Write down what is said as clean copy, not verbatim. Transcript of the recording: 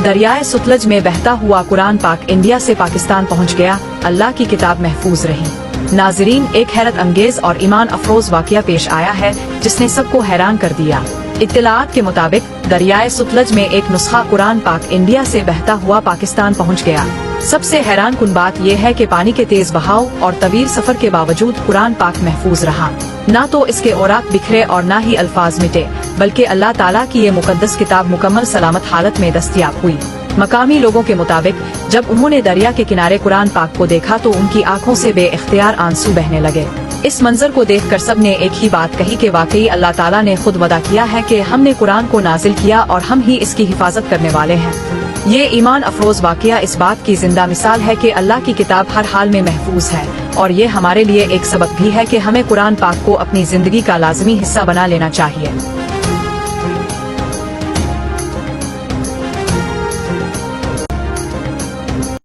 दरियाए सुतलज में बहता हुआ कुरान पाक इंडिया से पाकिस्तान पहुंच गया, अल्लाह की किताब महफूज रही। नाजरीन, एक हैरत अंगेज और ईमान अफरोज वाकया पेश आया है जिसने सबको हैरान कर दिया। इत्तलाआत के मुताबिक दरियाए सुतलज में एक नुस्खा कुरान पाक इंडिया से बहता हुआ पाकिस्तान पहुंच गया। सबसे हैरान कुन बात यह है कि पानी के तेज बहाव और तवील सफर के बावजूद कुरान पाक महफूज रहा। ना तो इसके औराक बिखरे और ना ही अल्फाज मिटे, बल्कि अल्लाह ताला की ये मुकद्दस किताब मुकम्मल सलामत हालत में दस्तयाब हुई। मकामी लोगों के मुताबिक जब उन्होंने दरिया के किनारे कुरान पाक को देखा तो उनकी आंखों से बेइख्तियार आंसू बहने लगे। इस मंजर को देखकर सबने एक ही बात कही कि वाकई अल्लाह ताला ने खुद वदा किया है कि हमने कुरान को नाजिल किया और हम ही इसकी हिफाजत करने वाले हैं। ये ईमान अफरोज वाकया इस बात की जिंदा मिसाल है कि अल्लाह की किताब हर हाल में महफूज है, और ये हमारे लिए एक सबक भी है कि हमें कुरान पाक को अपनी जिंदगी का लाजमी हिस्सा बना लेना चाहिए।